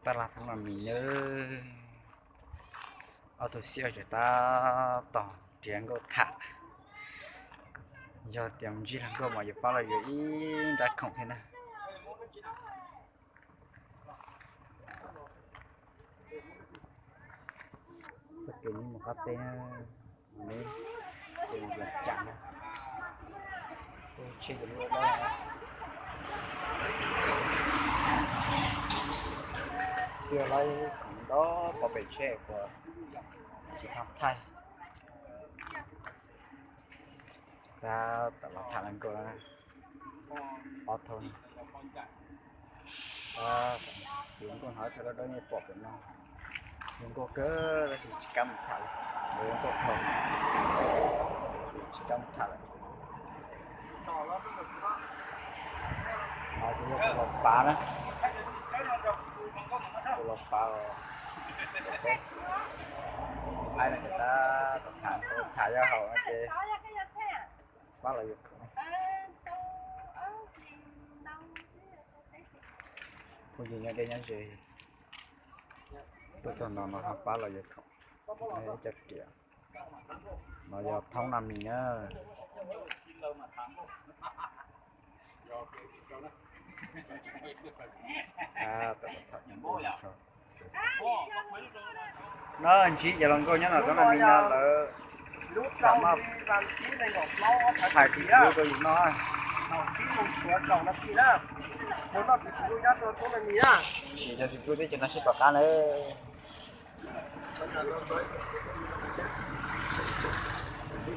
ta là thằng làm mình nhớ ở tổ siêu cho ta tỏ tiếng có thả giờ tiếng gì thằng có mà giờ bao là giờ ít đã không thế nào bất kỳ những một cái tên này chỉ là chẳng tôi chỉ được lúc đó là chưa lấy đó có bể tre của chị Thắm thay ra tận là thằng anh cô đó ở thôn những con hỏi cho nó đỡ như bọt vậy nó những cô cớ là chỉ cầm thả những cô thôn chỉ cầm thả thì nó lột bá đó lột bá rồi ai là người ta thả ra hậu anh chị bác là việc không có gì đây nhá gì tôi cho nó học bác là việc không đấy chặt chẽ nó giờ thông làm mình nhá tự thật những nó anh chị giờ lần coi nhá là đó là mình là cảm ơn phải thì đưa tôi nó chỉ cho tôi biết cho nó sẽ có cá nữa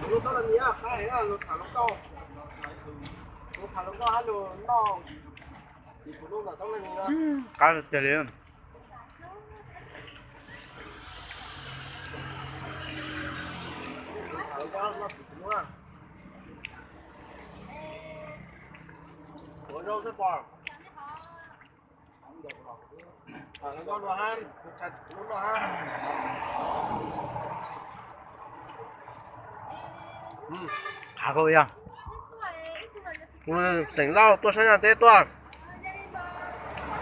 lúc đó là gì á? Cái này là lột thả lông câu. Lột thả lông câu hay lột nó thì phụ lúc là trong này nữa. cá được tiền liền. Thả lông câu nó phụ lúc à. Ủa đâu sẽ bỏ. Thả lông câu đồ han, thật lúc đồ han. Cá coi à? Sảnh lau tôi sang nhà tê toàn.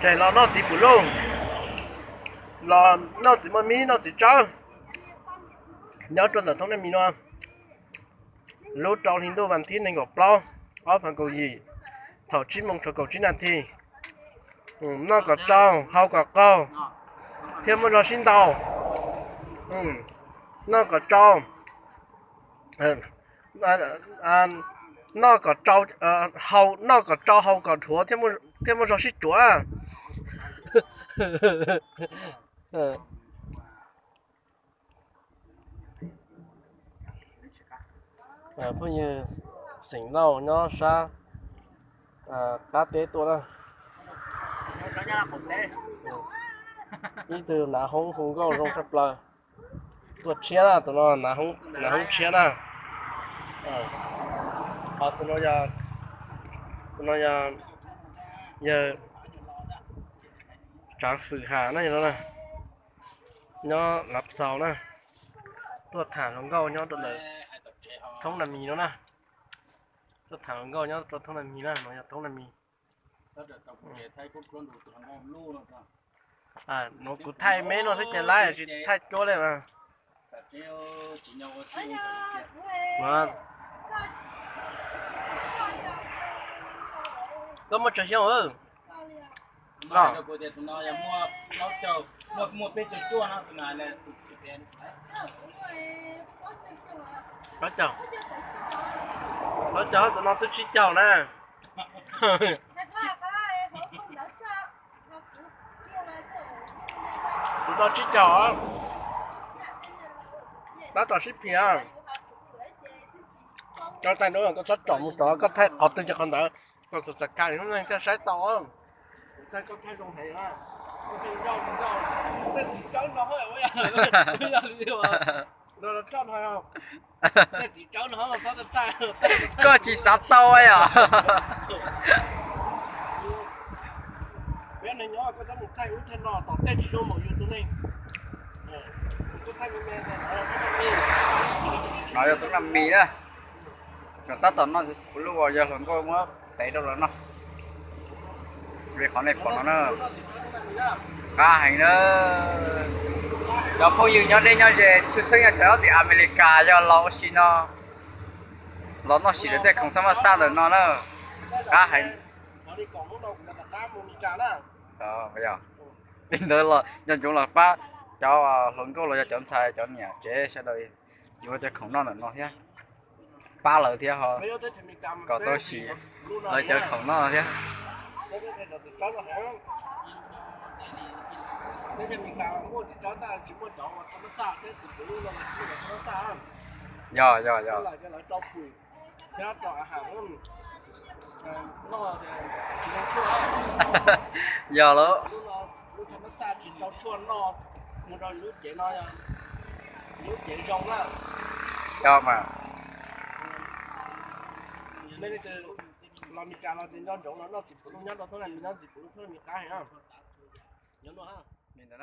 Chạy nó chỉ phụ luôn. Nó chỉ mà mí nó chỉ trâu. Nhớ cho là thông này mí nó. Lúc trâu thì tôi vẫn thiên này ngọc bao. Ở phần cầu gì? Thảo chí mong cho cầu chí nạn thì. Nó có trâu, hao có câu. Thêm một lò xin tàu. Nó có trâu. Nó có trâu hậu nó có trâu hậu có thua thêm một số xích chúa à bây giờ xỉn lâu nó xa cá tếตัวđó đi từ nã hông hông có rong sắp lời tuột chia là tụi nó nã hông chia là tụi nó giờ tráng phử hà này nó nè nó lắp sầu nè tuột thả lông câu nó tuột là thông là mì nó nè tuột thả lông câu nó tuột thông là mì nè nó thông là mì nó cứ thay mấy nó thích chạy lại chỉ thay chỗ này mà có một trò chơi ư? Đó. Nó mua bê chua nó từ ngày là có chó tụi nó tôi chỉ chào nè. Tụi nó chỉ chào á. Bác tao ship here. Cho tay nữa có sắt trộn một trò có thay ở từ cho con đỡ. Còn sụt sạch cái nó đang sai to không? Tay có thay trong hệ á. Có thay rau bên chỉ trâu nó hơi vậy à. Bây giờ đi mà. Nó trâu hay không? Bên chỉ trâu nó không sao tay. Có chỉ sát to ấy à? Bên này nhỏ có dám một thay uống chân nó tỏ tên chỉ đâu một YouTube này. Có thay bên này nói cho tôi làm mì đó rồi ta tao nó sẽ luôn vào giờ lần coi mới tệ đâu rồi nó về khó này bọn nó cá hành nó đó phong yêu nhau đây nhau về xuất sinh ở đó thì America cho lâu xí nó xí được không thằng mà xa được nó cá hành nó đi còn lúc đâu cũng là cá Monica đó bây giờ đến đó là nhân chúng là ba cho hướng cô là cho chọn sai chọn nhà chế sẽ đây nhưng cho không nó thế ba lời thế họ có tôi xí lời cho không nó thế thế thì mình cào mua thì chó ta chỉ mua chó mà không có sao thế thì cứ là không có sao giờ lại cái lại trâu phì thế nó chọn hàng nó thì chỉ có chua giờ đó lúc không có sao chỉ trâu chua nó mua rồi lúc chế nó lúc chế rong á cho mà nên thì làm mình cào là thì nó rong nó chỉ phụ nó nhớ nó thôi là nó chỉ phụ nó thôi mình cá hay không nhớ nó ha mình đó